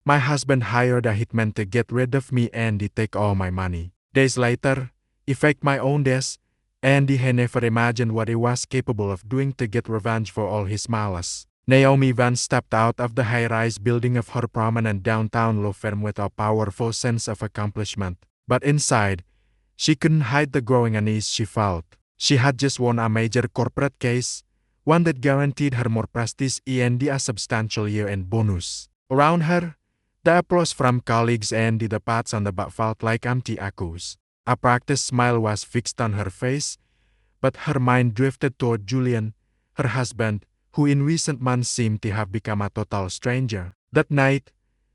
My husband hired a hitman to get rid of me and he take all my money. Days later, he faked my own death, and he had never imagined what he was capable of doing to get revenge for all his malice. Naomi Van stepped out of the high-rise building of her prominent downtown law firm with a powerful sense of accomplishment. But inside, she couldn't hide the growing unease she felt. She had just won a major corporate case, one that guaranteed her more prestige and a substantial year-end bonus. Around her, the applause from colleagues and the pats on the back felt like empty echoes. A practiced smile was fixed on her face, but her mind drifted toward Julian, her husband, who in recent months seemed to have become a total stranger. That night,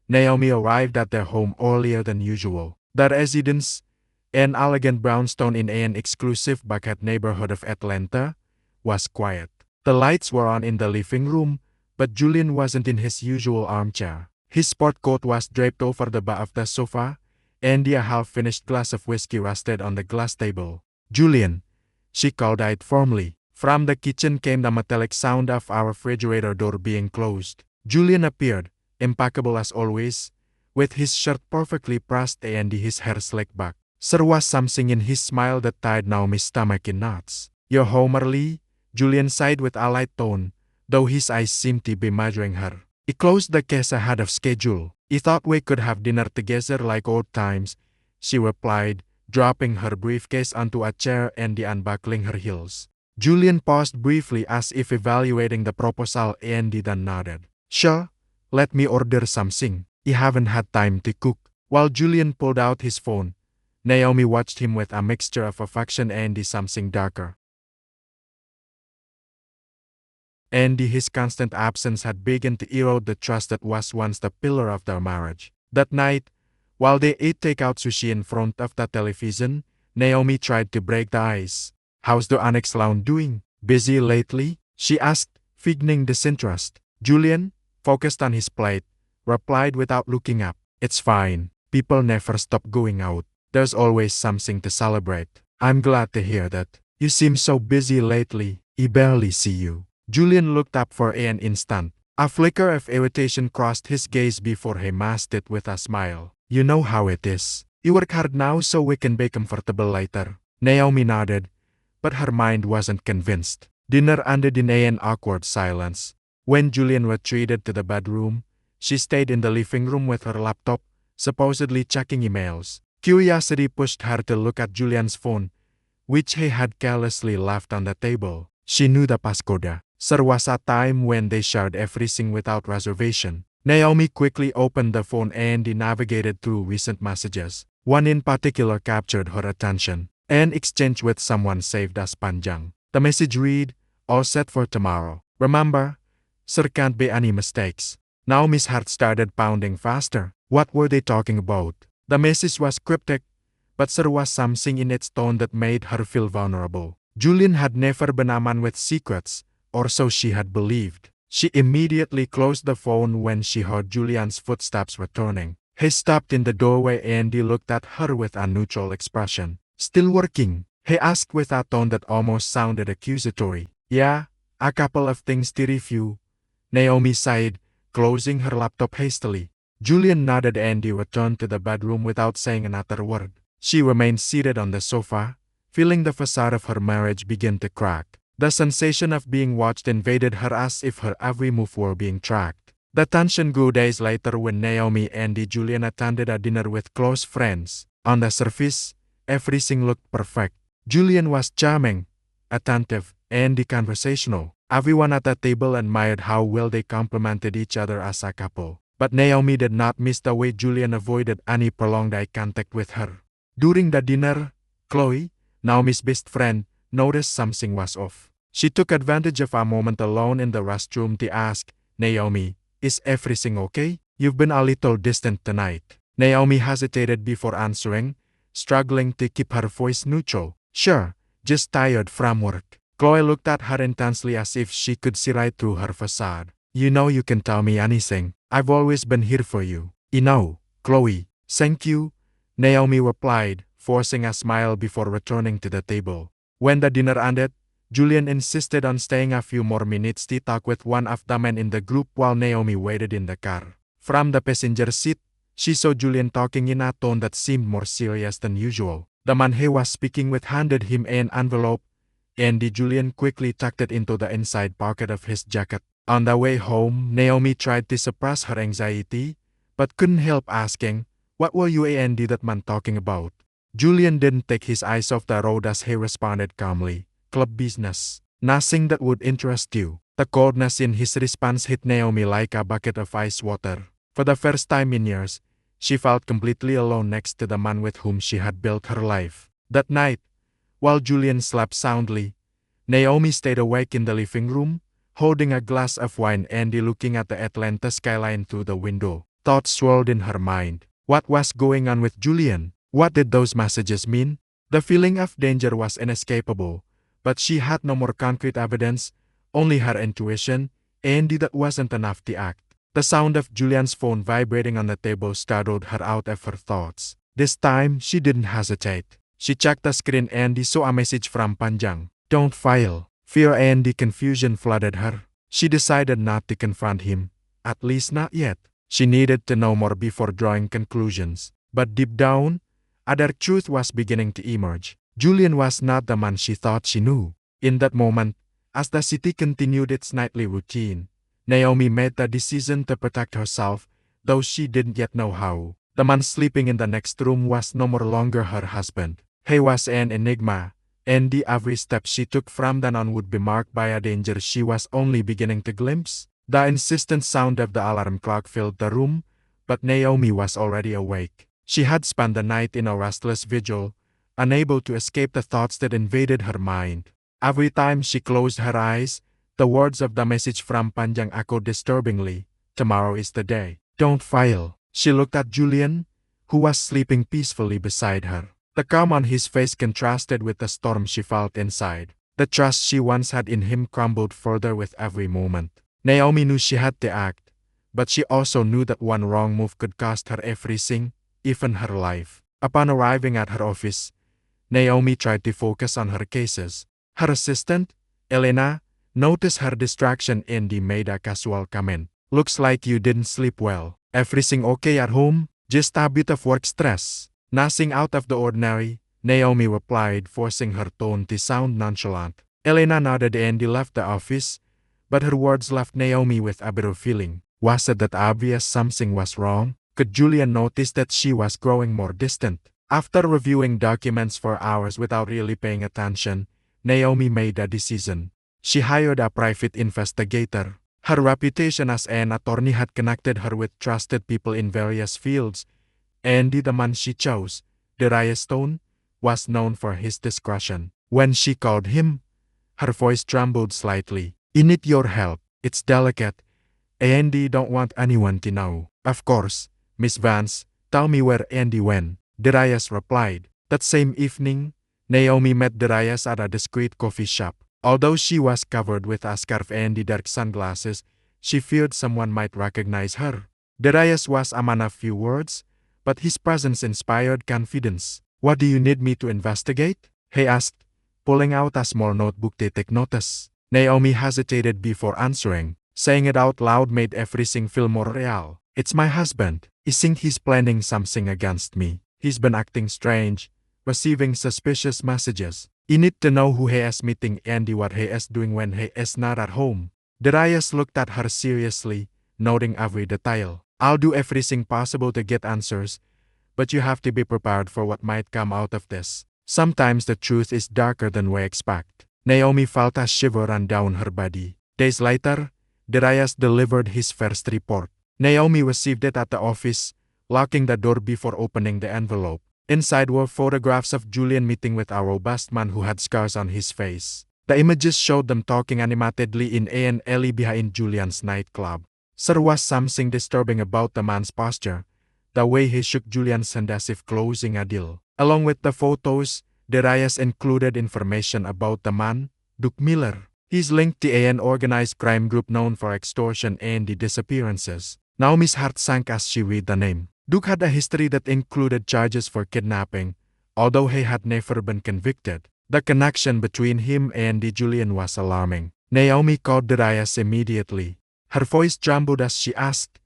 Naomi arrived at their home earlier than usual. The residence, an elegant brownstone in an exclusive bucket neighborhood of Atlanta, was quiet. The lights were on in the living room, but Julian wasn't in his usual armchair. His sport coat was draped over the back of the sofa, and a half-finished glass of whiskey rested on the glass table. "Julian," she called out firmly. From the kitchen came the metallic sound of our refrigerator door being closed. Julian appeared, impeccable as always, with his shirt perfectly pressed and his hair slicked back. There was something in his smile that tied Naomi's stomach in knots. "You're home early," Julian sighed with a light tone, though his eyes seemed to be measuring her. He closed the case ahead of schedule. "He thought we could have dinner together like old times," she replied, dropping her briefcase onto a chair and unbuckling her heels. Julian paused briefly as if evaluating the proposal and then nodded. "Sure, let me order something. You haven't had time to cook." While Julian pulled out his phone, Naomi watched him with a mixture of affection and something darker. And his constant absence had begun to erode the trust that was once the pillar of their marriage. That night, while they ate takeout sushi in front of the television, Naomi tried to break the ice. "How's the annex lounge doing? Busy lately?" she asked, feigning disinterest. Julian, focused on his plate, replied without looking up. "It's fine. People never stop going out. There's always something to celebrate." "I'm glad to hear that. You seem so busy lately. I barely see you." Julian looked up for an instant. A flicker of irritation crossed his gaze before he masked it with a smile. "You know how it is. You work hard now so we can be comfortable later." Naomi nodded, but her mind wasn't convinced. Dinner ended in an awkward silence. When Julian retreated to the bedroom, she stayed in the living room with her laptop, supposedly checking emails. Curiosity pushed her to look at Julian's phone, which he had carelessly left on the table. She knew the passcode. There was a time when they shared everything without reservation. Naomi quickly opened the phone and navigated through recent messages. One in particular captured her attention. An exchange with someone saved as panjang. The message read, "All set for tomorrow. Remember, there can't be any mistakes." Naomi's heart started pounding faster. What were they talking about? The message was cryptic, but there was something in its tone that made her feel vulnerable. Julian had never been a man with secrets, or so she had believed. She immediately closed the phone when she heard Julian's footsteps returning. He stopped in the doorway and he looked at her with a neutral expression. "Still working?" he asked with a tone that almost sounded accusatory. "Yeah, a couple of things to review," Naomi sighed, closing her laptop hastily. Julian nodded and he returned to the bedroom without saying another word. She remained seated on the sofa, feeling the facade of her marriage begin to crack. The sensation of being watched invaded her as if her every move were being tracked. The tension grew days later when Naomi and Julian attended a dinner with close friends. On the surface, everything looked perfect. Julian was charming, attentive, and conversational. Everyone at the table admired how well they complemented each other as a couple. But Naomi did not miss the way Julian avoided any prolonged eye contact with her. During the dinner, Chloe, Naomi's best friend, noticed something was off. She took advantage of a moment alone in the restroom to ask, "Naomi, is everything okay? You've been a little distant tonight." Naomi hesitated before answering, struggling to keep her voice neutral. "Sure, just tired from work." Chloe looked at her intensely as if she could see right through her facade. "You know you can tell me anything. I've always been here for you." "I know, Chloe. Thank you," Naomi replied, forcing a smile before returning to the table. When the dinner ended, Julian insisted on staying a few more minutes to talk with one of the men in the group while Naomi waited in the car. From the passenger seat, she saw Julian talking in a tone that seemed more serious than usual. The man he was speaking with handed him an envelope, and Julian quickly tucked it into the inside pocket of his jacket. On the way home, Naomi tried to suppress her anxiety, but couldn't help asking, "What were you and that man talking about?" Julian didn't take his eyes off the road as he responded calmly, "Club business. Nothing that would interest you." The coldness in his response hit Naomi like a bucket of ice water. For the first time in years, she felt completely alone next to the man with whom she had built her life. That night, while Julian slept soundly, Naomi stayed awake in the living room, holding a glass of wine and looking at the Atlanta skyline through the window. Thoughts swirled in her mind. What was going on with Julian? What did those messages mean? The feeling of danger was inescapable, but she had no more concrete evidence, only her intuition, and that wasn't enough to act. The sound of Julian's phone vibrating on the table startled her out of her thoughts. This time, she didn't hesitate. She checked the screen and saw a message from Panjang. "Don't file." Fear and confusion flooded her. She decided not to confront him, at least not yet. She needed to know more before drawing conclusions. But deep down, a dark truth was beginning to emerge. Julian was not the man she thought she knew. In that moment, as the city continued its nightly routine, Naomi made the decision to protect herself, though she didn't yet know how. The man sleeping in the next room was no more longer her husband. He was an enigma, and every step she took from then on would be marked by a danger she was only beginning to glimpse. The insistent sound of the alarm clock filled the room, but Naomi was already awake. She had spent the night in a restless vigil, unable to escape the thoughts that invaded her mind. Every time she closed her eyes, the words of the message from Panjang echoed disturbingly. "Tomorrow is the day. Don't file." She looked at Julian, who was sleeping peacefully beside her. The calm on his face contrasted with the storm she felt inside. The trust she once had in him crumbled further with every moment. Naomi knew she had to act, but she also knew that one wrong move could cost her everything, even her life. Upon arriving at her office, Naomi tried to focus on her cases. Her assistant, Elena, noticed her distraction and made a casual comment. "Looks like you didn't sleep well. Everything okay at home? Just a bit of work stress." "Nothing out of the ordinary," Naomi replied, forcing her tone to sound nonchalant. Elena nodded and left the office, but her words left Naomi with a bitter feeling. Was it that obvious something was wrong? Could Julian notice that she was growing more distant? After reviewing documents for hours without really paying attention, Naomi made a decision. She hired a private investigator. Her reputation as an attorney had connected her with trusted people in various fields, and the man she chose, Darius Stone, was known for his discretion. When she called him, her voice trembled slightly. "I need your help. It's delicate, and I don't want anyone to know." "Of course, Miss Vance, tell me where Andy went," Darius replied. That same evening, Naomi met Darius at a discreet coffee shop. Although she was covered with a scarf and dark sunglasses, she feared someone might recognize her. Darius was a man of few words, but his presence inspired confidence. "What do you need me to investigate?" he asked, pulling out a small notebook to take notice. Naomi hesitated before answering. Saying it out loud made everything feel more real. "It's my husband. I think he's planning something against me. He's been acting strange, receiving suspicious messages. I need to know who he is meeting and what he is doing when he is not at home." Darius looked at her seriously, noting every detail. "I'll do everything possible to get answers, but you have to be prepared for what might come out of this. Sometimes the truth is darker than we expect." Naomi felt a shiver run down her body. Days later, Darius delivered his first report. Naomi received it at the office, locking the door before opening the envelope. Inside were photographs of Julian meeting with a robust man who had scars on his face. The images showed them talking animatedly in an alley behind Julian's nightclub. There was something disturbing about the man's posture, the way he shook Julian's hand as if closing a deal. Along with the photos, Darius included information about the man, Duke Miller. He's linked to an organized crime group known for extortion and disappearances. Naomi's heart sank as she read the name. Duke had a history that included charges for kidnapping, although he had never been convicted. The connection between him and Julian was alarming. Naomi called Darius immediately. Her voice trembled as she asked,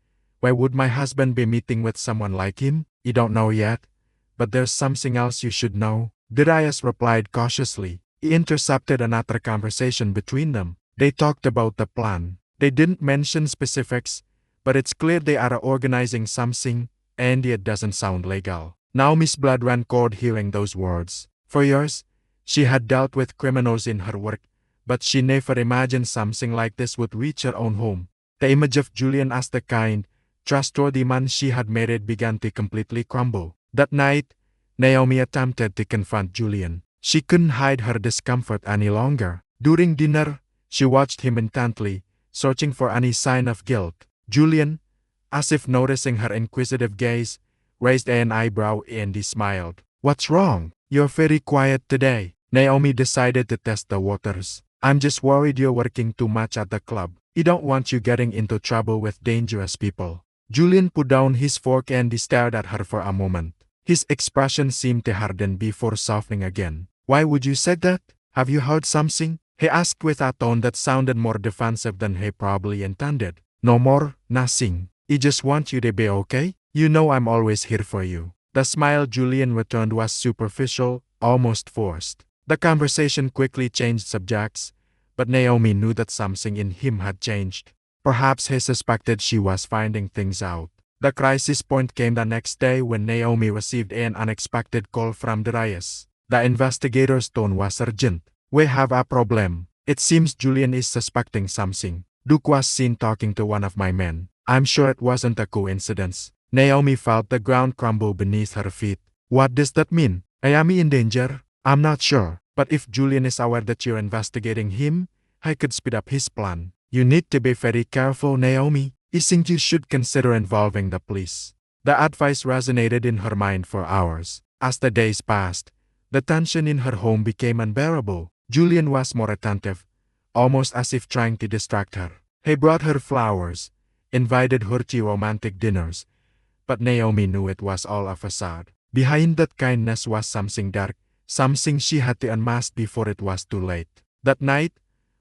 Why would my husband be meeting with someone like him? You don't know yet, but there's something else you should know. Darius replied cautiously. He intercepted another conversation between them. They talked about the plan. They didn't mention specifics, but it's clear they are organizing something, and it doesn't sound legal. Naomi's blood ran cold hearing those words. For years, she had dealt with criminals in her work, but she never imagined something like this would reach her own home. The image of Julian as the kind, trustworthy man she had married began to completely crumble. That night, Naomi attempted to confront Julian. She couldn't hide her discomfort any longer. During dinner, she watched him intently, searching for any sign of guilt. Julian, as if noticing her inquisitive gaze, raised an eyebrow and he smiled. What's wrong? You're very quiet today. Naomi decided to test the waters. I'm just worried you're working too much at the club. I don't want you getting into trouble with dangerous people. Julian put down his fork and he stared at her for a moment. His expression seemed to harden before softening again. Why would you say that? Have you heard something? He asked with a tone that sounded more defensive than he probably intended. No more, nothing. I just want you to be okay. You know I'm always here for you. The smile Julian returned was superficial, almost forced. The conversation quickly changed subjects, but Naomi knew that something in him had changed. Perhaps he suspected she was finding things out. The crisis point came the next day when Naomi received an unexpected call from Darius. The investigator's tone was urgent. We have a problem. It seems Julian is suspecting something. Duke was seen talking to one of my men. I'm sure it wasn't a coincidence. Naomi felt the ground crumble beneath her feet. What does that mean? Am I in danger? I'm not sure. But if Julian is aware that you're investigating him, I could speed up his plan. You need to be very careful, Naomi. I think you should consider involving the police. The advice resonated in her mind for hours. As the days passed, the tension in her home became unbearable. Julian was more attentive, almost as if trying to distract her. He brought her flowers, invited her to romantic dinners, but Naomi knew it was all a facade. Behind that kindness was something dark, something she had to unmask before it was too late. That night,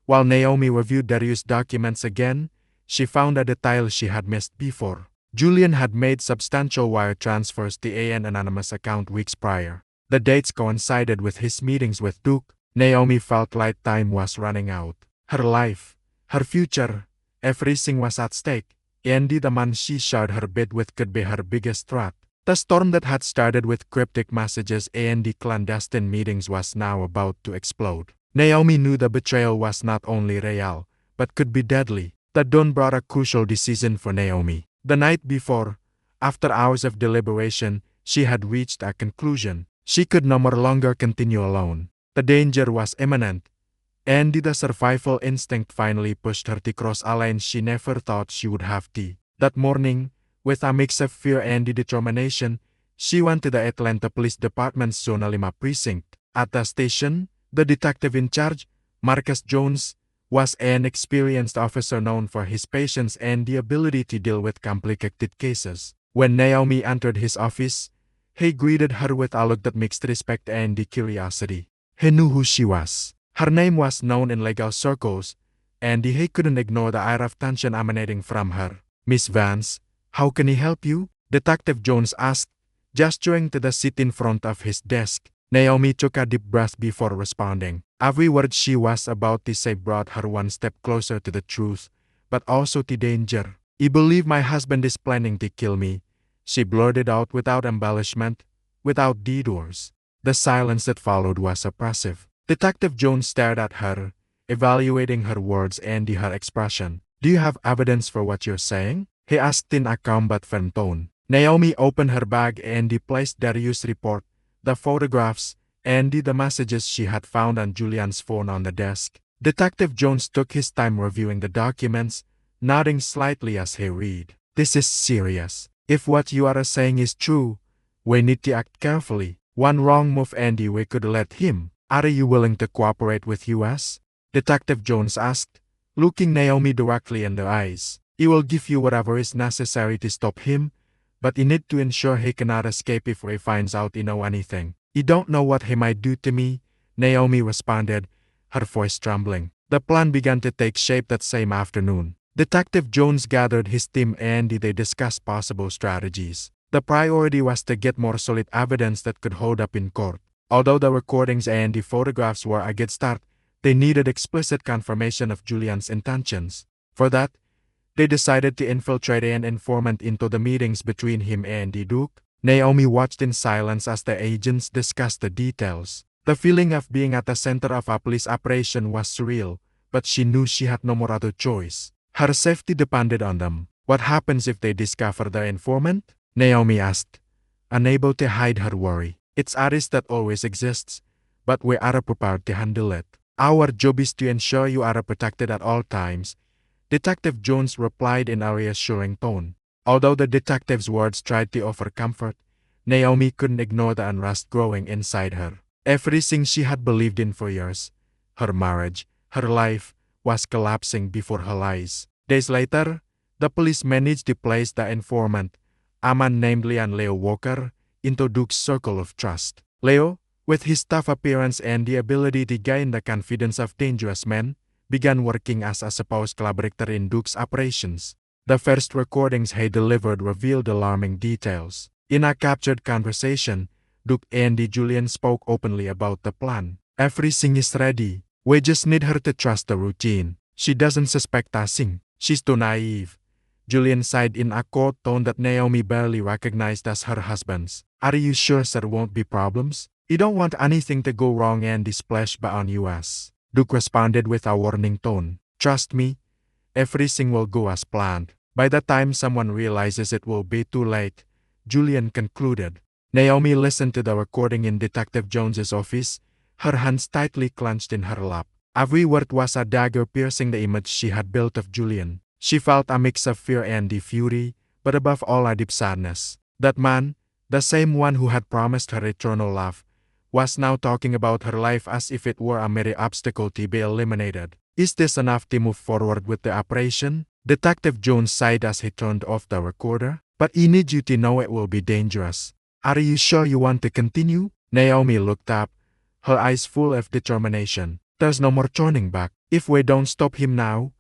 while Naomi reviewed Darius' documents again, she found a detail she had missed before. Julian had made substantial wire transfers to an anonymous account weeks prior. The dates coincided with his meetings with Duke. Naomi felt like time was running out. Her life, her future, everything was at stake. Andy, the man she shared her bed with, could be her biggest threat. The storm that had started with cryptic messages and clandestine meetings was now about to explode. Naomi knew the betrayal was not only real, but could be deadly. The dawn brought a crucial decision for Naomi. The night before, after hours of deliberation, she had reached a conclusion. She could no more longer continue alone. The danger was imminent, and the survival instinct finally pushed her to cross a line she never thought she would have to. That morning, with a mix of fear and determination, she went to the Atlanta Police Department's Zona Lima precinct. At the station, the detective in charge, Marcus Jones, was an experienced officer known for his patience and the ability to deal with complicated cases. When Naomi entered his office, he greeted her with a look that mixed respect and curiosity. He knew who she was. Her name was known in legal circles, and he couldn't ignore the air of tension emanating from her. Miss Vance, how can he help you? Detective Jones asked, gesturing to the seat in front of his desk. Naomi took a deep breath before responding. Every word she was about to say brought her one step closer to the truth, but also to danger. I believe my husband is planning to kill me, she blurted out without embellishment, without detours. The silence that followed was oppressive. Detective Jones stared at her, evaluating her words and her expression. Do you have evidence for what you're saying? He asked in a calm but firm tone. Naomi opened her bag and placed Darius' report, the photographs, and the messages she had found on Julian's phone on the desk. Detective Jones took his time reviewing the documents, nodding slightly as he read. This is serious. If what you are saying is true, we need to act carefully. One wrong move and we could let him. Are you willing to cooperate with us? Detective Jones asked, looking Naomi directly in the eyes. He will give you whatever is necessary to stop him, but you need to ensure he cannot escape if he finds out you know anything. You don't know what he might do to me, Naomi responded, her voice trembling. The plan began to take shape that same afternoon. Detective Jones gathered his team and they discussed possible strategies. The priority was to get more solid evidence that could hold up in court. Although the recordings and the photographs were a good start, they needed explicit confirmation of Julian's intentions. For that, they decided to infiltrate an informant into the meetings between him and the Duke. Naomi watched in silence as the agents discussed the details. The feeling of being at the center of a police operation was surreal, but she knew she had no more other choice. Her safety depended on them. What happens if they discover the informant? Naomi asked, unable to hide her worry. It's a risk that always exists, but we are prepared to handle it. Our job is to ensure you are protected at all times, Detective Jones replied in a reassuring tone. Although the detective's words tried to offer comfort, Naomi couldn't ignore the unrest growing inside her. Everything she had believed in for years, her marriage, her life, was collapsing before her eyes. Days later, the police managed to place the informant, a man named Leon Leo Walker, into Duke's circle of trust. Leo, with his tough appearance and the ability to gain the confidence of dangerous men, began working as a supposed collaborator in Duke's operations. The first recordings he delivered revealed alarming details. In a captured conversation, Duke and Julian spoke openly about the plan. Everything is ready. We just need her to trust the routine. She doesn't suspect a thing. She's too naive. Julian sighed in a cold tone that Naomi barely recognized as her husband's. Are you sure there won't be problems? You don't want anything to go wrong and splash on us. Duke responded with a warning tone. Trust me, everything will go as planned. By the time someone realizes it will be too late, Julian concluded. Naomi listened to the recording in Detective Jones's office, her hands tightly clenched in her lap. Every word was a dagger piercing the image she had built of Julian. She felt a mix of fear and fury, but above all a deep sadness. That man, the same one who had promised her eternal love, was now talking about her life as if it were a mere obstacle to be eliminated. Is this enough to move forward with the operation? Detective Jones sighed as he turned off the recorder. But I need you to know it will be dangerous. Are you sure you want to continue? Naomi looked up, her eyes full of determination. There's no more turning back. If we don't stop him now,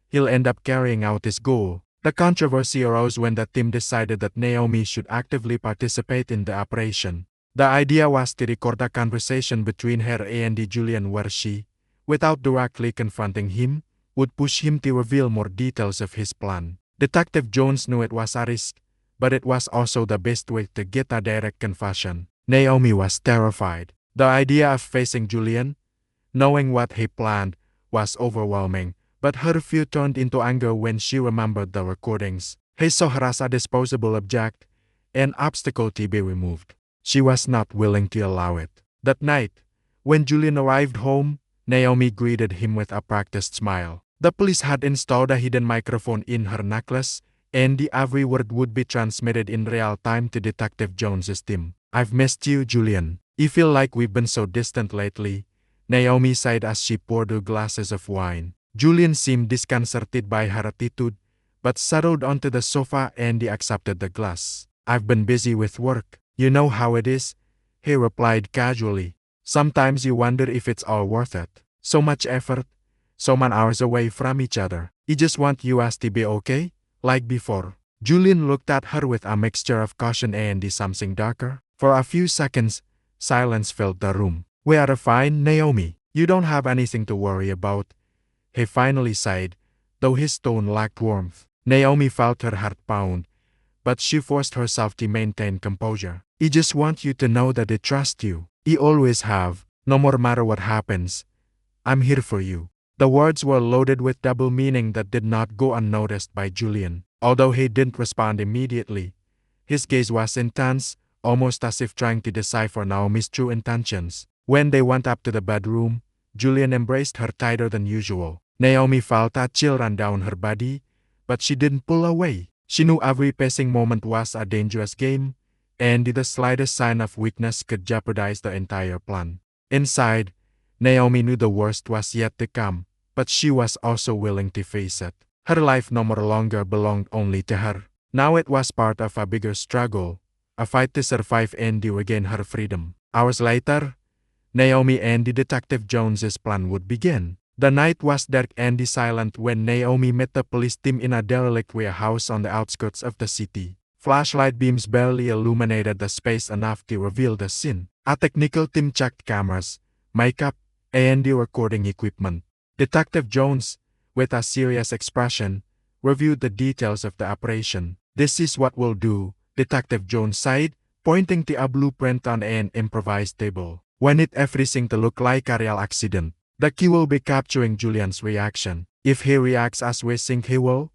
he'll end up carrying out his goal. The controversy arose when the team decided that Naomi should actively participate in the operation. The idea was to record a conversation between her and Julian where she, without directly confronting him, would push him to reveal more details of his plan. Detective Jones knew it was a risk, but it was also the best way to get a direct confession. Naomi was terrified. The idea of facing Julian, knowing what he planned, was overwhelming, but her fear turned into anger when she remembered the recordings. He saw her as a disposable object, an obstacle to be removed. She was not willing to allow it. That night, when Julian arrived home, Naomi greeted him with a practiced smile. The police had installed a hidden microphone in her necklace, and every word would be transmitted in real time to Detective Jones's team. I've missed you, Julian. You feel like we've been so distant lately, Naomi sighed as she poured her glasses of wine. Julian seemed disconcerted by her attitude, but settled onto the sofa and accepted the glass. I've been busy with work. You know how it is, he replied casually. Sometimes you wonder if it's all worth it. So much effort, so many hours away from each other. You just want us to be okay, like before. Julian looked at her with a mixture of caution and something darker. For a few seconds, silence filled the room. We are fine, Naomi. You don't have anything to worry about, he finally sighed, though his tone lacked warmth. Naomi felt her heart pound, but she forced herself to maintain composure. I just want you to know that I trust you. I always have, no matter what happens. I'm here for you. The words were loaded with double meaning that did not go unnoticed by Julian. Although he didn't respond immediately, his gaze was intense, almost as if trying to decipher Naomi's true intentions. When they went up to the bedroom, Julian embraced her tighter than usual. Naomi felt a chill run down her body, but she didn't pull away. She knew every passing moment was a dangerous game, and the slightest sign of weakness could jeopardize the entire plan. Inside, Naomi knew the worst was yet to come, but she was also willing to face it. Her life no longer belonged only to her. Now it was part of a bigger struggle, a fight to survive and regain her freedom. Hours later, Naomi and Detective Jones's plan would begin. The night was dark and silent when Naomi met the police team in a derelict warehouse on the outskirts of the city. Flashlight beams barely illuminated the space enough to reveal the scene. A technical team checked cameras, makeup, and the recording equipment. Detective Jones, with a serious expression, reviewed the details of the operation. "This is what we'll do," Detective Jones said, pointing to a blueprint on an improvised table. "We need everything to look like a real accident. The key will be capturing Julian's reaction. If he reacts as we think he will,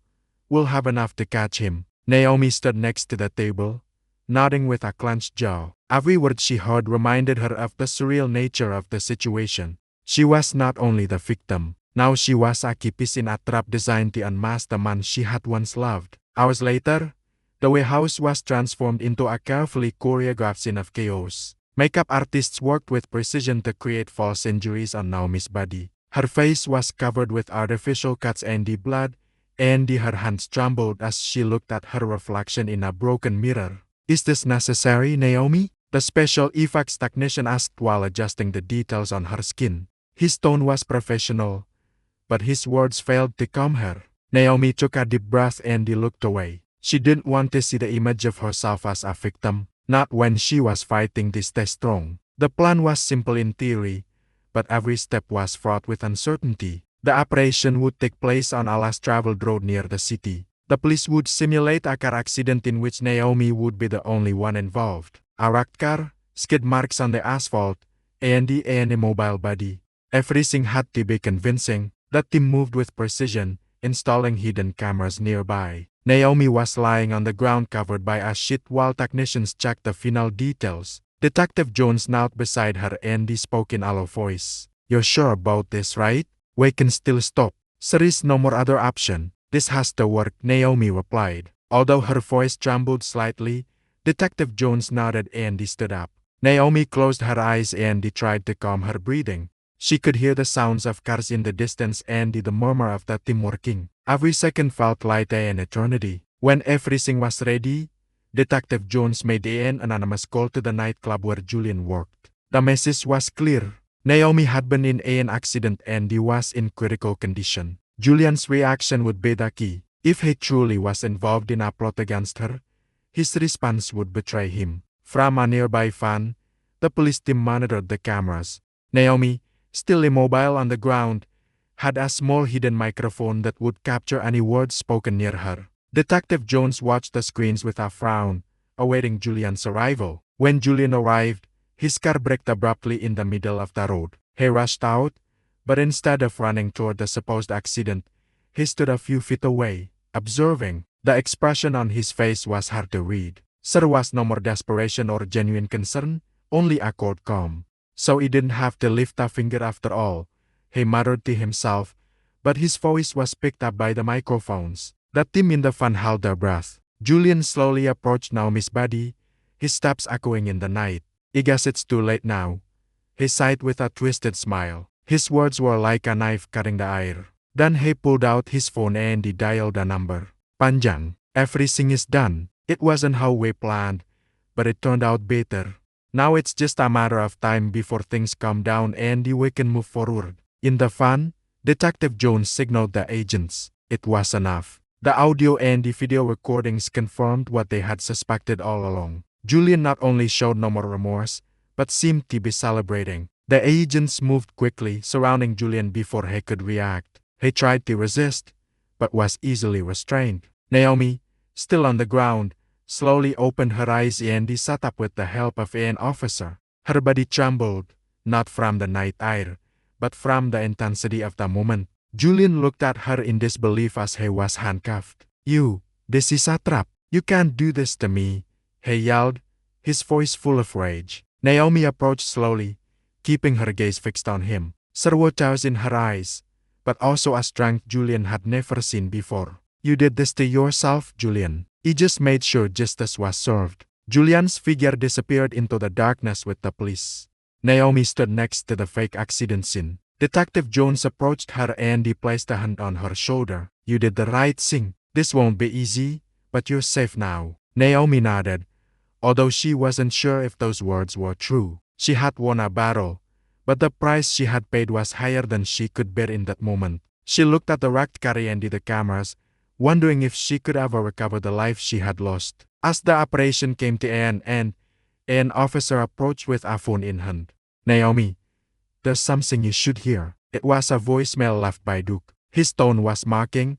we'll have enough to catch him." Naomi stood next to the table, nodding with a clenched jaw. Every word she heard reminded her of the surreal nature of the situation. She was not only the victim, now she was a key piece in a trap designed to unmask the man she had once loved. Hours later, the warehouse was transformed into a carefully choreographed scene of chaos. Makeup artists worked with precision to create false injuries on Naomi's body. Her face was covered with artificial cuts and blood, and her hands trembled as she looked at her reflection in a broken mirror. "Is this necessary, Naomi?" the special effects technician asked while adjusting the details on her skin. His tone was professional, but his words failed to calm her. Naomi took a deep breath and looked away. She didn't want to see the image of herself as a victim, not when she was fighting to stay strong. The plan was simple in theory, but every step was fraught with uncertainty. The operation would take place on a less-traveled road near the city. The police would simulate a car accident in which Naomi would be the only one involved. A wrecked car, skid marks on the asphalt, and an immobile body. Everything had to be convincing. The team moved with precision, installing hidden cameras nearby. Naomi was lying on the ground covered by a sheet while technicians checked the final details. Detective Jones knelt beside her and spoke in a low voice. "You're sure about this, right? We can still stop. There is no more other option. This has to work," Naomi replied. Although her voice trembled slightly, Detective Jones nodded and stood up. Naomi closed her eyes and tried to calm her breathing. She could hear the sounds of cars in the distance and the murmur of the team working. Every second felt like an eternity. When everything was ready, Detective Jones made an anonymous call to the nightclub where Julian worked. The message was clear. Naomi had been in an accident and was in critical condition. Julian's reaction would be the key. If he truly was involved in a plot against her, his response would betray him. From a nearby van, the police team monitored the cameras. Naomi, still immobile on the ground, had a small hidden microphone that would capture any words spoken near her. Detective Jones watched the screens with a frown, awaiting Julian's arrival. When Julian arrived, his car braked abruptly in the middle of the road. He rushed out, but instead of running toward the supposed accident, he stood a few feet away, observing. The expression on his face was hard to read. There was no more desperation or genuine concern, only a cold calm. "So he didn't have to lift a finger after all," he muttered to himself, but his voice was picked up by the microphones. The team in the van held their breath. Julian slowly approached Naomi's body, his steps echoing in the night. "I guess it's too late now," he sighed with a twisted smile. His words were like a knife cutting the air. Then he pulled out his phone and dialed a number. "Panjang, everything is done. It wasn't how we planned, but it turned out better. Now it's just a matter of time before things calm down and we can move forward." In the van, Detective Jones signaled the agents. It was enough. The audio and video recordings confirmed what they had suspected all along. Julian not only showed no more remorse, but seemed to be celebrating. The agents moved quickly, surrounding Julian before he could react. He tried to resist, but was easily restrained. Naomi, still on the ground, slowly opened her eyes and sat up with the help of an officer. Her body trembled, not from the night air, but from the intensity of the moment. Julian looked at her in disbelief as he was handcuffed. This is a trap. You can't do this to me," he yelled, his voice full of rage. Naomi approached slowly, keeping her gaze fixed on him. There were tears in her eyes, but also a strength Julian had never seen before. "You did this to yourself, Julian. He just made sure justice was served." Julian's figure disappeared into the darkness with the police. Naomi stood next to the fake accident scene. Detective Jones approached her and placed a hand on her shoulder. "You did the right thing. This won't be easy, but you're safe now." Naomi nodded, although she wasn't sure if those words were true. She had won a battle, but the price she had paid was higher than she could bear in that moment. She looked at the wrecked Carrie and the cameras, wondering if she could ever recover the life she had lost. As the operation came to an end, an officer approached with a phone in hand. "Naomi, there's something you should hear." It was a voicemail left by Duke. His tone was mocking,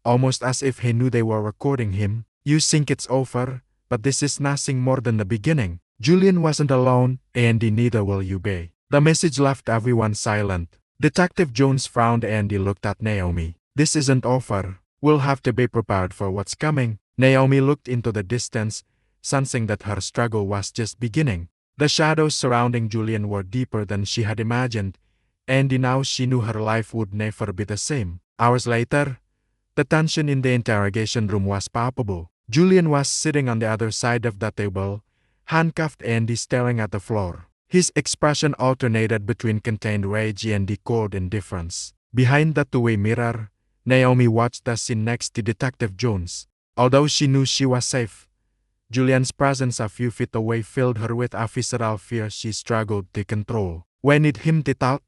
almost as if he knew they were recording him. "You think it's over, but this is nothing more than the beginning. Julian wasn't alone, and neither will you be." The message left everyone silent. Detective Jones frowned and he looked at Naomi. "This isn't over. We'll have to be prepared for what's coming." Naomi looked into the distance, sensing that her struggle was just beginning. The shadows surrounding Julian were deeper than she had imagined, and now she knew her life would never be the same. Hours later, the tension in the interrogation room was palpable. Julian was sitting on the other side of the table, handcuffed and staring at the floor. His expression alternated between contained rage and cold indifference. Behind the two-way mirror, Naomi watched the scene next to Detective Jones. Although she knew she was safe, Julian's presence a few feet away filled her with a visceral fear she struggled to control. "We need him to talk,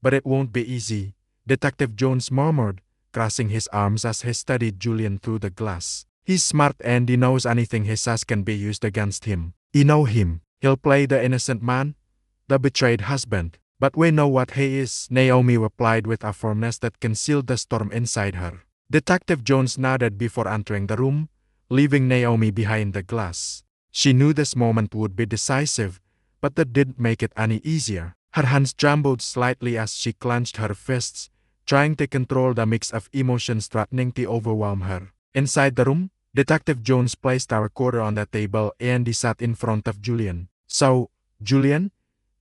but it won't be easy," Detective Jones murmured, crossing his arms as he studied Julian through the glass. "He's smart and he knows anything he says can be used against him. You know him. He'll play the innocent man, the betrayed husband. But we know what he is," Naomi replied with a firmness that concealed the storm inside her. Detective Jones nodded before entering the room, leaving Naomi behind the glass. She knew this moment would be decisive, but that didn't make it any easier. Her hands trembled slightly as she clenched her fists, trying to control the mix of emotions threatening to overwhelm her. Inside the room, Detective Jones placed a recorder on the table and he sat in front of Julian. "So, Julian,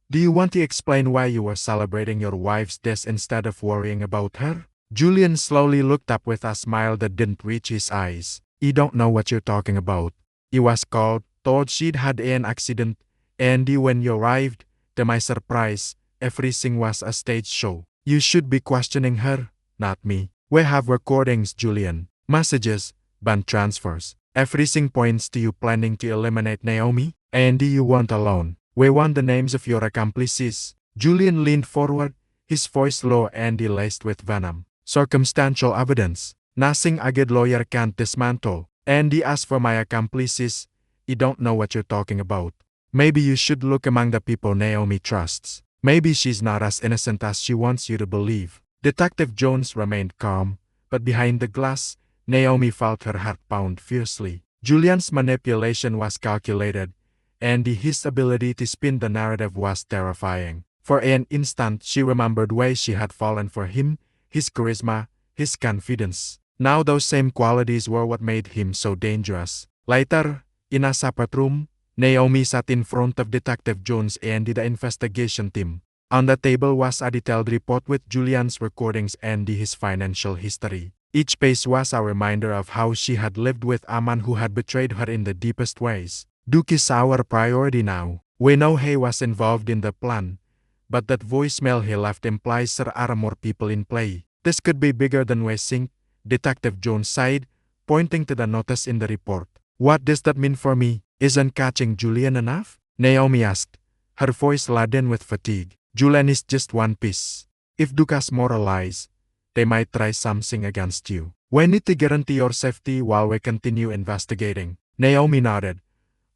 do you want to explain why you were celebrating your wife's death instead of worrying about her?" Julian slowly looked up with a smile that didn't reach his eyes. "You don't know what you're talking about. He was called, told she'd had an accident, and when you arrived, to my surprise, everything was a stage show. You should be questioning her, not me. We have recordings, Julian. Messages, bank transfers. Everything points to you planning to eliminate Naomi, and you weren't alone. We want the names of your accomplices." Julian leaned forward, his voice low and laced with venom. "Circumstantial evidence. Nothing a good lawyer can't dismantle. And as for my accomplices, you don't know what you're talking about. Maybe you should look among the people Naomi trusts. Maybe she's not as innocent as she wants you to believe." Detective Jones remained calm, but behind the glass, Naomi felt her heart pound fiercely. Julian's manipulation was calculated, and his ability to spin the narrative was terrifying. For an instant she remembered ways she had fallen for him, his charisma, his confidence. Now those same qualities were what made him so dangerous. Later, in a separate room, Naomi sat in front of Detective Jones and the investigation team. On the table was a detailed report with Julian's recordings and his financial history. Each page was a reminder of how she had lived with a man who had betrayed her in the deepest ways. "Duke is our priority now. We know he was involved in the plan, but that voicemail he left implies there are more people in play. This could be bigger than we think," Detective Jones sighed, pointing to the notice in the report. "What does that mean for me? Isn't catching Julian enough?" Naomi asked, her voice laden with fatigue. "Julian is just one piece. If Duke has more allies, they might try something against you. We need to guarantee your safety while we continue investigating." Naomi nodded,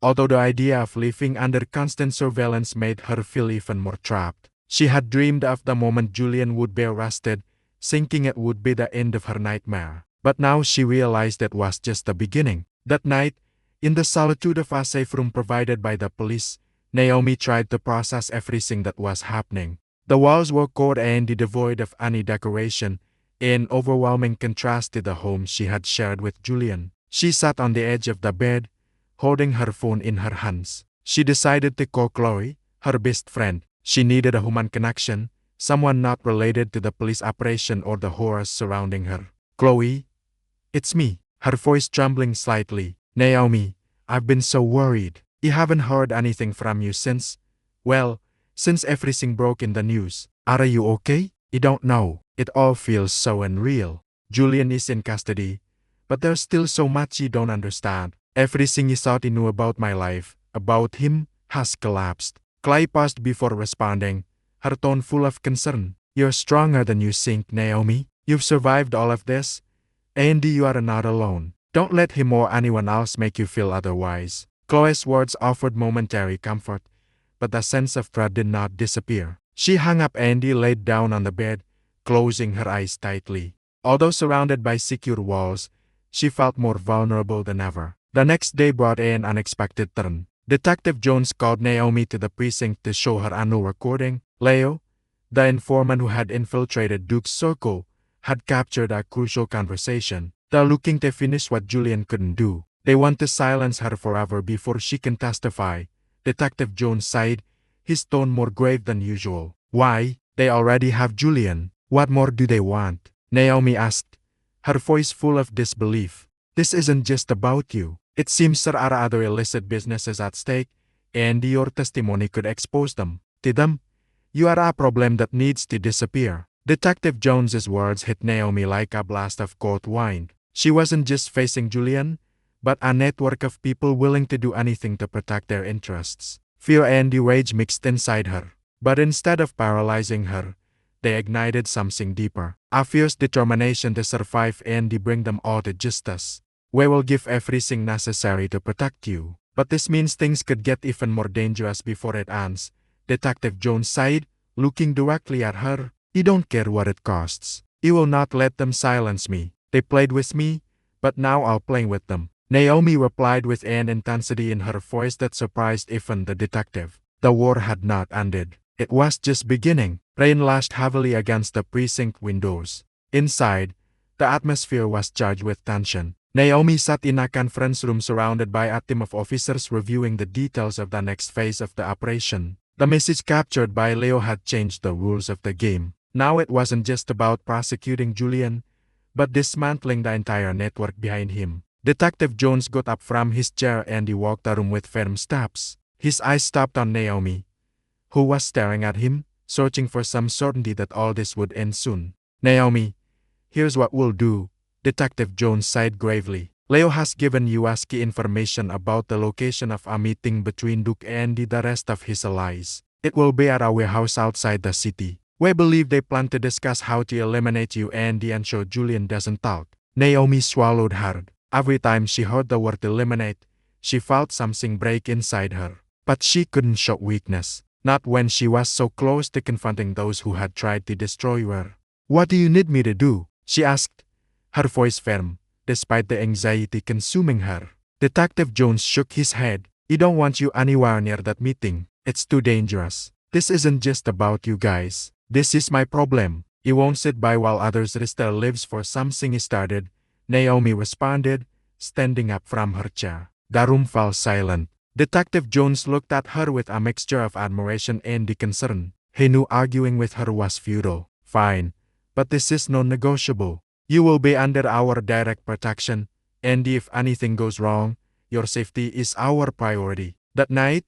although the idea of living under constant surveillance made her feel even more trapped. She had dreamed of the moment Julian would be arrested, thinking it would be the end of her nightmare. But now she realized it was just the beginning. That night, in the solitude of a safe room provided by the police, Naomi tried to process everything that was happening. The walls were cold and devoid of any decoration, in overwhelming contrast to the home she had shared with Julian. She sat on the edge of the bed, holding her phone in her hands. She decided to call Chloe, her best friend. She needed a human connection, someone not related to the police operation or the horrors surrounding her. "Chloe, it's me," her voice trembling slightly. "Naomi, I've been so worried. You haven't heard anything from you since, well, since everything broke in the news. Are you okay? You don't know. It all feels so unreal. Julian is in custody, but there's still so much you don't understand. Everything you thought you knew about my life, about him, has collapsed." Clay paused before responding, her tone full of concern. You're stronger than you think, Naomi. You've survived all of this. Andy, you are not alone. Don't let him or anyone else make you feel otherwise. Chloe's words offered momentary comfort, but the sense of dread did not disappear. She hung up Andy, laid down on the bed, closing her eyes tightly. Although surrounded by secure walls, she felt more vulnerable than ever. The next day brought an unexpected turn. Detective Jones called Naomi to the precinct to show her a new recording. Leo, the informant who had infiltrated Duke's circle, had captured a crucial conversation. They're looking to finish what Julian couldn't do. They want to silence her forever before she can testify. Detective Jones sighed, his tone more grave than usual. Why? They already have Julian. What more do they want? Naomi asked, her voice full of disbelief. This isn't just about you. It seems there are other illicit businesses at stake, and your testimony could expose them. To them, you are a problem that needs to disappear. Detective Jones's words hit Naomi like a blast of cold wind. She wasn't just facing Julian, but a network of people willing to do anything to protect their interests. Fear and rage mixed inside her. But instead of paralyzing her, they ignited something deeper. A fierce determination to survive and to bring them all to justice. We will give everything necessary to protect you. But this means things could get even more dangerous before it ends. Detective Jones sighed, looking directly at her. You don't care what it costs. You will not let them silence me. They played with me, but now I'll play with them. Naomi replied with an intensity in her voice that surprised even the detective. The war had not ended. It was just beginning. Rain lashed heavily against the precinct windows. Inside, the atmosphere was charged with tension. Naomi sat in a conference room surrounded by a team of officers reviewing the details of the next phase of the operation. The message captured by Leo had changed the rules of the game. Now it wasn't just about prosecuting Julian, but dismantling the entire network behind him. Detective Jones got up from his chair and he walked the room with firm steps. His eyes stopped on Naomi, who was staring at him, searching for some certainty that all this would end soon. Naomi, here's what we'll do, Detective Jones sighed gravely. Leo has given us key information about the location of a meeting between Duke and the rest of his allies. It will be at a warehouse outside the city. We believe they plan to discuss how to eliminate you and ensure Julian doesn't talk. Naomi swallowed hard. Every time she heard the word eliminate, she felt something break inside her. But she couldn't show weakness. Not when she was so close to confronting those who had tried to destroy her. What do you need me to do? She asked, her voice firm, despite the anxiety consuming her. Detective Jones shook his head. I don't want you anywhere near that meeting. It's too dangerous. This isn't just about you guys. This is my problem. You won't sit by while others risk their lives for something started, Naomi responded, standing up from her chair. The room fell silent. Detective Jones looked at her with a mixture of admiration and concern. He knew arguing with her was futile. Fine, but this is non-negotiable. You will be under our direct protection, and if anything goes wrong, your safety is our priority. That night,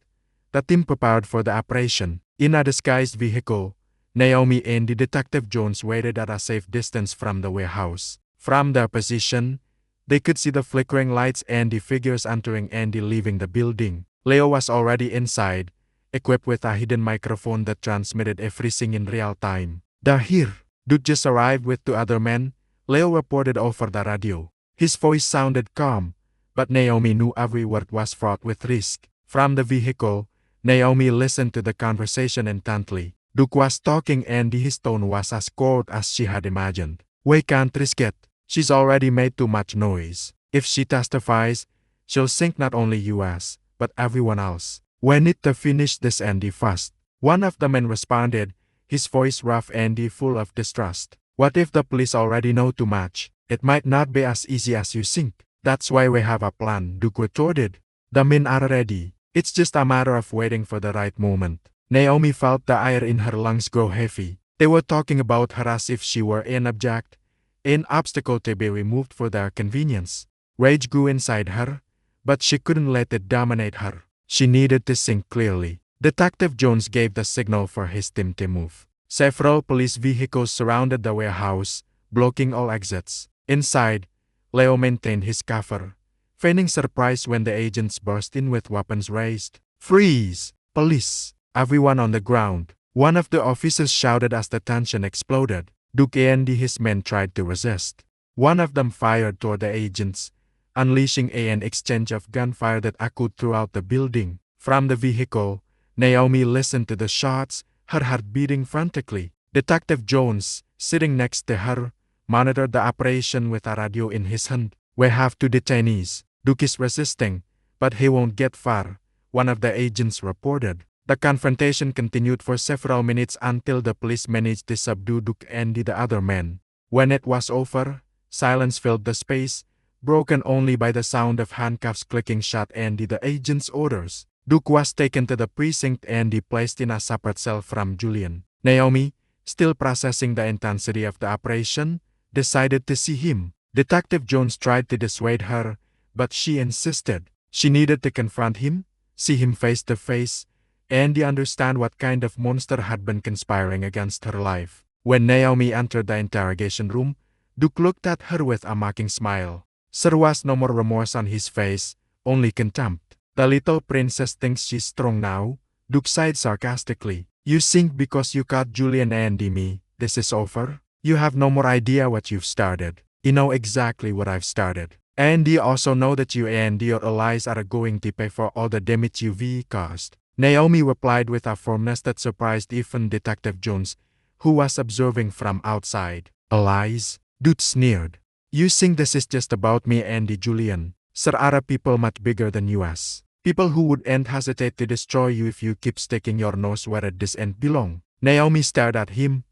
the team prepared for the operation. In a disguised vehicle, Naomi and Detective Jones waited at a safe distance from the warehouse. From their position, they could see the flickering lights and the figures entering and leaving the building. Leo was already inside, equipped with a hidden microphone that transmitted everything in real time. They're here. Duke just arrived with 2 other men, Leo reported over the radio. His voice sounded calm, but Naomi knew every word was fraught with risk. From the vehicle, Naomi listened to the conversation intently. Duke was talking and his tone was as cold as she had imagined. We can't risk it. She's already made too much noise. If she testifies, she'll sink not only us, but everyone else. We need to finish this Andy fast. One of the men responded, his voice rough and full of distrust. What if the police already know too much? It might not be as easy as you think. That's why we have a plan, Duke retorted. The men are ready. It's just a matter of waiting for the right moment. Naomi felt the air in her lungs grow heavy. They were talking about her as if she were an object, an obstacle to be removed for their convenience. Rage grew inside her, but she couldn't let it dominate her. She needed to think clearly. Detective Jones gave the signal for his team to move. Several police vehicles surrounded the warehouse, blocking all exits. Inside, Leo maintained his cover, feigning surprise when the agents burst in with weapons raised. Freeze! Police! Everyone on the ground. One of the officers shouted as the tension exploded. Duke and his men tried to resist. One of them fired toward the agents, unleashing an exchange of gunfire that echoed throughout the building. From the vehicle, Naomi listened to the shots, her heart beating frantically. Detective Jones, sitting next to her, monitored the operation with a radio in his hand. "We have two detainees. Duke is resisting, but he won't get far," one of the agents reported. The confrontation continued for several minutes until the police managed to subdue Duke and the other men. When it was over, silence filled the space, broken only by the sound of handcuffs clicking shut and the agent's orders. Duke was taken to the precinct and placed in a separate cell from Julian. Naomi, still processing the intensity of the operation, decided to see him. Detective Jones tried to dissuade her, but she insisted. She needed to confront him, see him face to face, and understand what kind of monster had been conspiring against her life. When Naomi entered the interrogation room, Duke looked at her with a mocking smile. There was no more remorse on his face, only contempt. "The little princess thinks she's strong now," Duke sighed sarcastically. "You think because you caught Julian and me, this is over? You have no more idea what you've started." "You know exactly what I've started. And you also know that you and your allies are going to pay for all the damage you've caused," Naomi replied with a firmness that surprised even Detective Jones, who was observing from outside. "Allies?" Duke sneered. "You think this is just about me and Julian? There are people much bigger than us. People who wouldn't hesitate to destroy you if you keep sticking your nose where it doesn't belong." Naomi stared at him,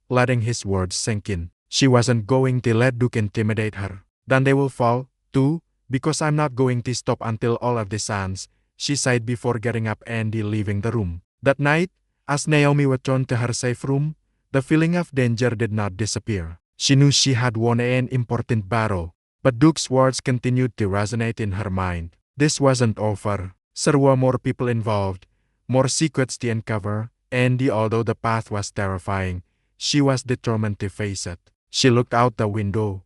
letting his words sink in. She wasn't going to let Duke intimidate her. "Then they will fall, too, because I'm not going to stop until all of this ends," she sighed before getting up and leaving the room. That night, as Naomi returned to her safe room, the feeling of danger did not disappear. She knew she had won an important battle, but Duke's words continued to resonate in her mind. This wasn't over. There were more people involved, more secrets to uncover, and although the path was terrifying, she was determined to face it. She looked out the window,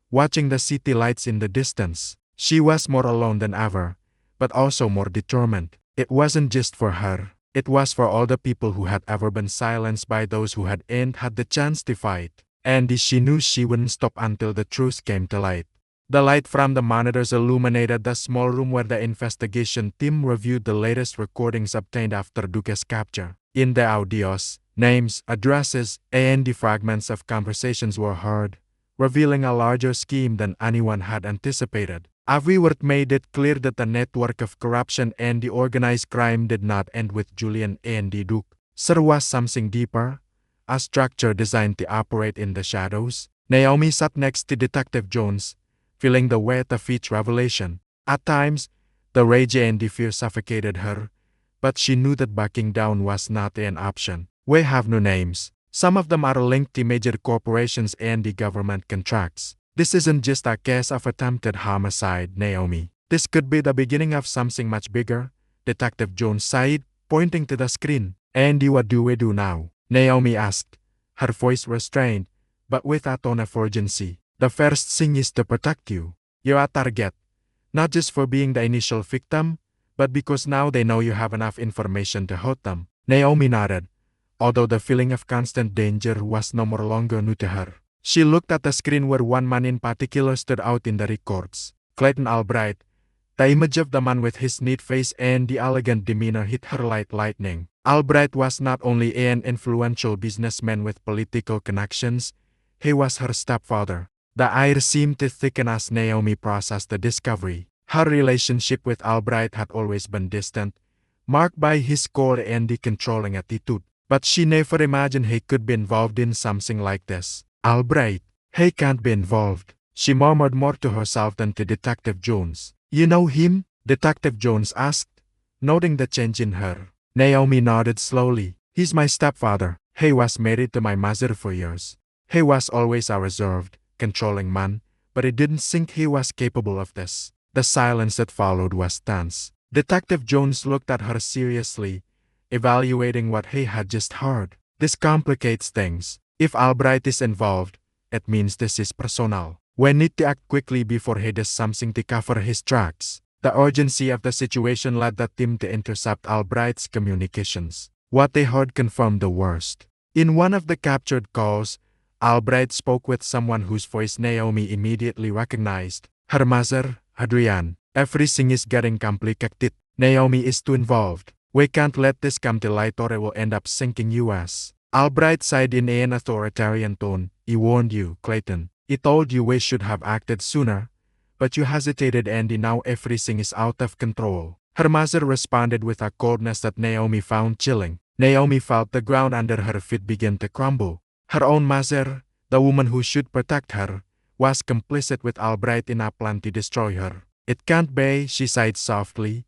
watching the city lights in the distance. She was more alone than ever, but also more determined. It wasn't just for her. It was for all the people who had ever been silenced by those who hadn't had the chance to fight. And she knew she wouldn't stop until the truth came to light. The light from the monitors illuminated the small room where the investigation team reviewed the latest recordings obtained after Duke's capture. In the audios, names, addresses, and fragments of conversations were heard, revealing a larger scheme than anyone had anticipated. Every word made it clear that the network of corruption and the organized crime did not end with Julian and Duke. There was something deeper, a structure designed to operate in the shadows. Naomi sat next to Detective Jones, feeling the weight of each revelation. At times, the rage and the fear suffocated her, but she knew that backing down was not an option. "We have no names. Some of them are linked to major corporations and the government contracts. This isn't just a case of attempted homicide, Naomi. This could be the beginning of something much bigger," Detective Jones sighed, pointing to the screen. "And what do we do now?" Naomi asked, her voice restrained, but with a tone of urgency. "The first thing is to protect you. You're a target, not just for being the initial victim, but because now they know you have enough information to hurt them." Naomi nodded, although the feeling of constant danger was no more longer new to her. She looked at the screen where one man in particular stood out in the records. Clayton Albright. The image of the man with his neat face and the elegant demeanor hit her like lightning. Albright was not only an influential businessman with political connections, he was her stepfather. The air seemed to thicken as Naomi processed the discovery. Her relationship with Albright had always been distant, marked by his cold and controlling attitude. But she never imagined he could be involved in something like this. "Albright, he can't be involved," she murmured more to herself than to Detective Jones. "You know him?" Detective Jones asked, noting the change in her. Naomi nodded slowly. "He's my stepfather. He was married to my mother for years. He was always a reserved, controlling man, but I didn't think he was capable of this." The silence that followed was tense. Detective Jones looked at her seriously, evaluating what he had just heard. "This complicates things. If Albright is involved, it means this is personal. We need to act quickly before he does something to cover his tracks." The urgency of the situation led the team to intercept Albright's communications. What they heard confirmed the worst. In one of the captured calls, Albright spoke with someone whose voice Naomi immediately recognized. Her mother, Adrian. Everything is getting complicated. Naomi is too involved. We can't let this come to light or it will end up sinking us. Albright sighed in an authoritarian tone. He warned you, Clayton. He told you we should have acted sooner. But you hesitated and now everything is out of control. Her mother responded with a coldness that Naomi found chilling. Naomi felt the ground under her feet begin to crumble. Her own mother, the woman who should protect her, was complicit with Albright in a plan to destroy her. It can't be, she sighed softly,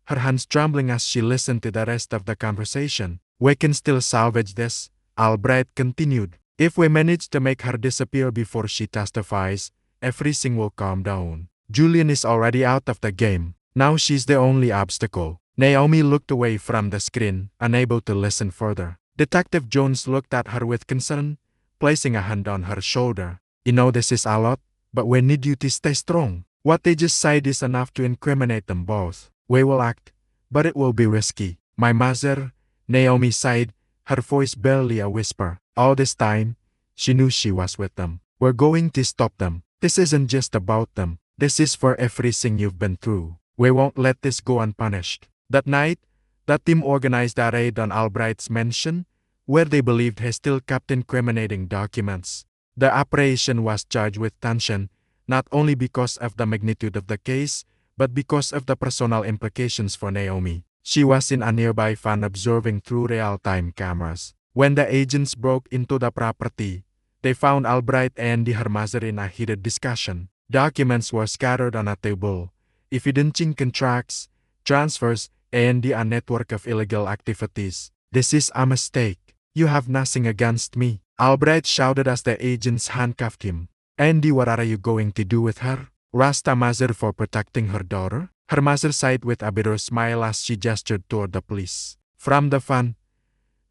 her hands trembling as she listened to the rest of the conversation. We can still salvage this, Albright continued. If we manage to make her disappear before she testifies, everything will calm down. Julian is already out of the game. Now she's the only obstacle. Naomi looked away from the screen, unable to listen further. Detective Jones looked at her with concern, placing a hand on her shoulder. You know this is a lot, but we need you to stay strong. What they just said is enough to incriminate them both. We will act, but it will be risky. My mother, Naomi sighed, her voice barely a whisper. All this time, she knew she was with them. We're going to stop them. This isn't just about them. This is for everything you've been through. We won't let this go unpunished. That night, the team organized a raid on Albright's mansion, where they believed he still kept incriminating documents. The operation was charged with tension, not only because of the magnitude of the case, but because of the personal implications for Naomi. She was in a nearby van observing through real-time cameras. When the agents broke into the property, they found Albright and her mother in a heated discussion. Documents were scattered on a table, evidencing contracts, transfers, and a network of illegal activities. This is a mistake. You have nothing against me, Albright shouted as the agents handcuffed him. Andy, what are you going to do with her? Asked a mother for protecting her daughter. Her mother sighed with a bitter smile as she gestured toward the police. From the van,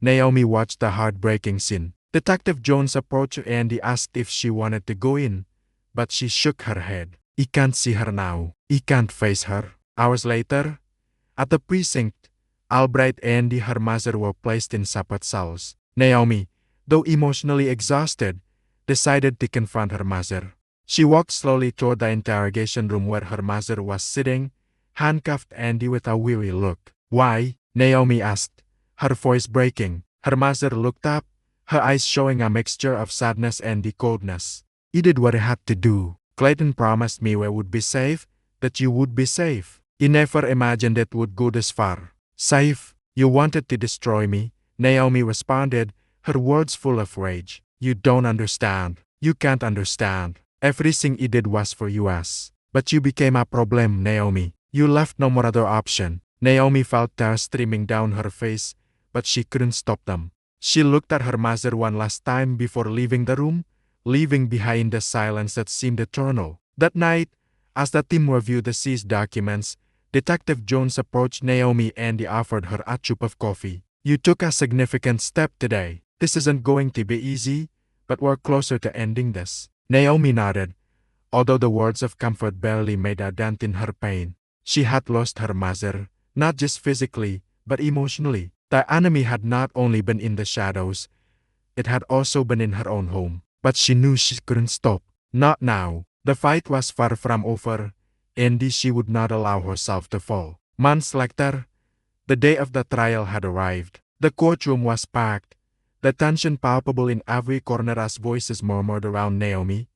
Naomi watched the heartbreaking scene. Detective Jones approached Andy, asked if she wanted to go in, but she shook her head. He can't see her now. He can't face her. Hours later, at the precinct, Albright and her mother were placed in separate cells. Naomi, though emotionally exhausted, decided to confront her mother. She walked slowly toward the interrogation room where her mother was sitting, handcuffed Andy with a weary look. Why? Naomi asked, her voice breaking. Her mother looked up, her eyes showing a mixture of sadness and coldness. He did what he had to do. Clayton promised me we would be safe, that you would be safe. He never imagined it would go this far. Safe? You wanted to destroy me? Naomi responded, her words full of rage. You don't understand. You can't understand. Everything he did was for us. But you became a problem, Naomi. You left no more other option. Naomi felt tears streaming down her face, but she couldn't stop them. She looked at her mother one last time before leaving the room, leaving behind the silence that seemed eternal. That night, as the team reviewed the seized documents, Detective Jones approached Naomi and offered her a cup of coffee. You took a significant step today. This isn't going to be easy, but we're closer to ending this. Naomi nodded, although the words of comfort barely made a dent in her pain. She had lost her mother, not just physically, but emotionally. The enemy had not only been in the shadows, it had also been in her own home. But she knew she couldn't stop. Not now. The fight was far from over, and she would not allow herself to fall. Months later, the day of the trial had arrived. The courtroom was packed, the tension palpable in every corner as voices murmured around Naomi,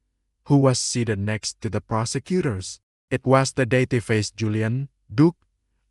who was seated next to the prosecutors. It was the day to face Julian, Duke,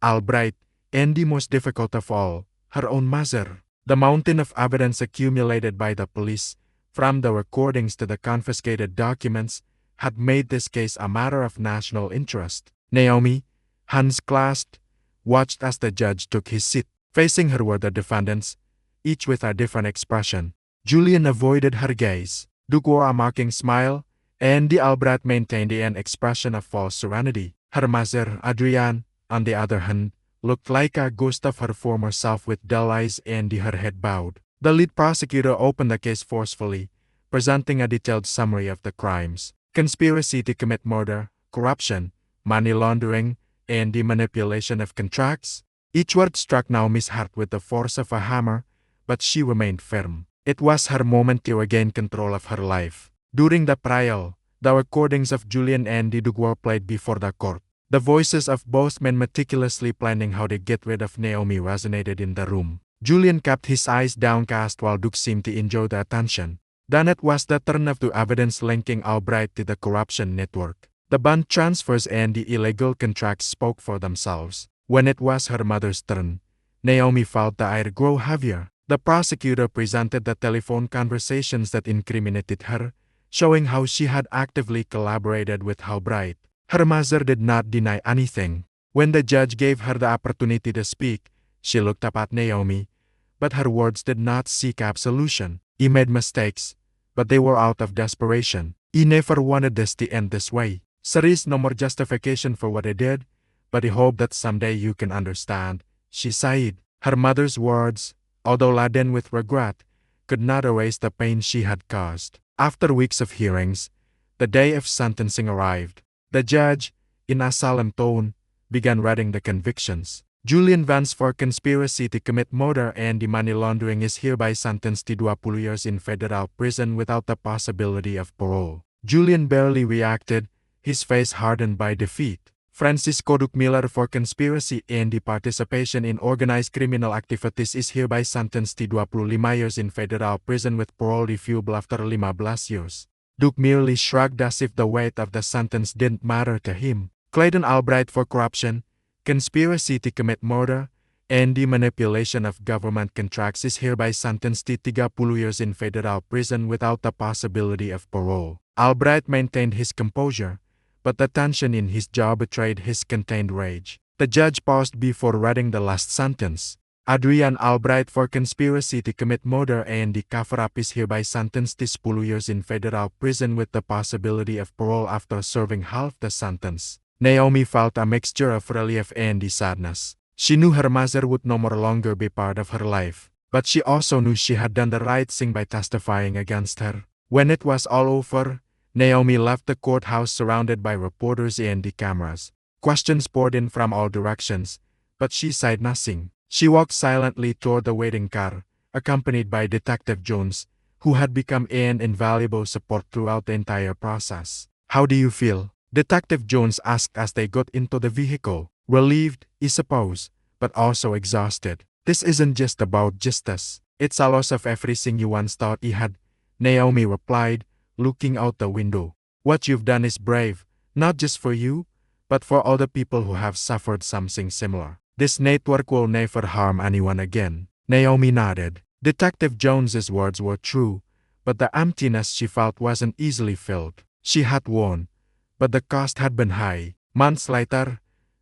Albright, and the most difficult of all, her own mother. The mountain of evidence accumulated by the police, from the recordings to the confiscated documents, had made this case a matter of national interest. Naomi, hands clasped, watched as the judge took his seat. Facing her were the defendants, each with a different expression. Julian avoided her gaze. Duke wore a mocking smile, and Albright maintained an expression of false serenity. Her mother, Adrian, on the other hand, looked like a ghost of her former self with dull eyes and her head bowed. The lead prosecutor opened the case forcefully, presenting a detailed summary of the crimes: conspiracy to commit murder, corruption, money laundering, and the manipulation of contracts. Each word struck Naomi's heart with the force of a hammer, but she remained firm. It was her moment to regain control of her life. During the trial, the recordings of Julian and Duke were played before the court. The voices of both men meticulously planning how to get rid of Naomi resonated in the room. Julian kept his eyes downcast while Duke seemed to enjoy the attention. Then it was the turn of the evidence linking Albright to the corruption network. The bond transfers and the illegal contracts spoke for themselves. When it was her mother's turn, Naomi felt the air grow heavier. The prosecutor presented the telephone conversations that incriminated her, showing how she had actively collaborated with Albright. Her mother did not deny anything. When the judge gave her the opportunity to speak, she looked up at Naomi, but her words did not seek absolution. He made mistakes, but they were out of desperation. He never wanted this to end this way. There is no more justification for what he did, but he hoped that someday you can understand, she sighed. Her mother's words, although laden with regret, could not erase the pain she had caused. After weeks of hearings, the day of sentencing arrived. The judge, in a solemn tone, began reading the convictions. Julian Vance for conspiracy to commit murder and the money laundering is hereby sentenced to 20 years in federal prison without the possibility of parole. Julian barely reacted, his face hardened by defeat. Francisco Duke Miller for conspiracy and the participation in organized criminal activities is hereby sentenced to 25 years in federal prison with parole refusable after 15 years. Duke merely shrugged as if the weight of the sentence didn't matter to him. Clayton Albright for corruption, conspiracy to commit murder, and the manipulation of government contracts is hereby sentenced to 30 years in federal prison without the possibility of parole. Albright maintained his composure, but the tension in his jaw betrayed his contained rage. The judge paused before reading the last sentence. Adrian Albright for conspiracy to commit murder and the cover-up is hereby sentenced to 10 years in federal prison with the possibility of parole after serving half the sentence. Naomi felt a mixture of relief and sadness. She knew her mother would no more longer be part of her life, but she also knew she had done the right thing by testifying against her. When it was all over, Naomi left the courthouse surrounded by reporters and the cameras. Questions poured in from all directions, but she said nothing. She walked silently toward the waiting car, accompanied by Detective Jones, who had become an invaluable support throughout the entire process. "How do you feel?" Detective Jones asked as they got into the vehicle. "Relieved, I suppose, but also exhausted. This isn't just about justice. It's a loss of everything you once thought you had," Naomi replied, looking out the window. "What you've done is brave, not just for you, but for all the people who have suffered something similar. This network will never harm anyone again." Naomi nodded. Detective Jones's words were true, but the emptiness she felt wasn't easily filled. She had won, but the cost had been high. Months later,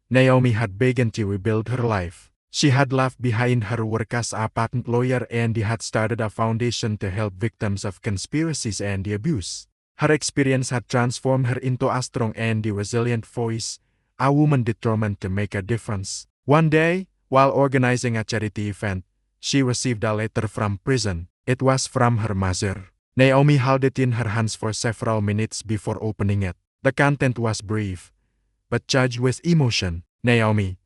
Naomi had begun to rebuild her life. She had left behind her work as a patent lawyer and had started a foundation to help victims of conspiracies and abuse. Her experience had transformed her into a strong and resilient voice, a woman determined to make a difference. One day, while organizing a charity event, she received a letter from prison. It was from her mother. Naomi held it in her hands for several minutes before opening it. The content was brief, but charged with emotion. "Naomi,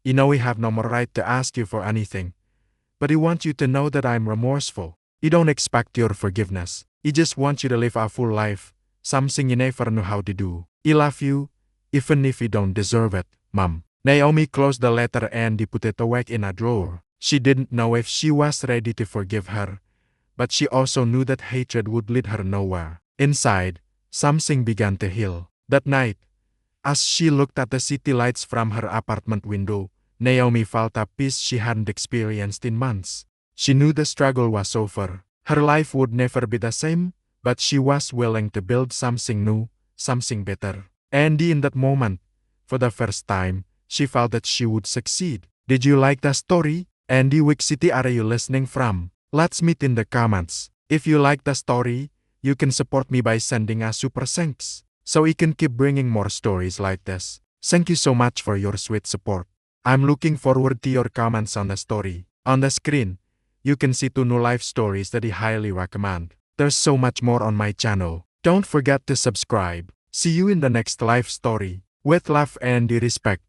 you know we have no more right to ask you for anything, but I want you to know that I'm remorseful. I don't expect your forgiveness. I just want you to live a full life, something you never knew how to do. I love you, even if you don't deserve it, Mom." Naomi closed the letter and put it away in a drawer. She didn't know if she was ready to forgive her, but she also knew that hatred would lead her nowhere. Inside, something began to heal. That night, as she looked at the city lights from her apartment window, Naomi felt a peace she hadn't experienced in months. She knew the struggle was over. Her life would never be the same, but she was willing to build something new, something better. And in that moment, for the first time, she felt that she would succeed. Did you like the story? And which city are you listening from? Let's meet in the comments. If you like the story, you can support me by sending a super thanks, so we can keep bringing more stories like this. Thank you so much for your sweet support. I'm looking forward to your comments on the story. On the screen, you can see 2 new life stories that I highly recommend. There's so much more on my channel. Don't forget to subscribe. See you in the next life story. With love and respect.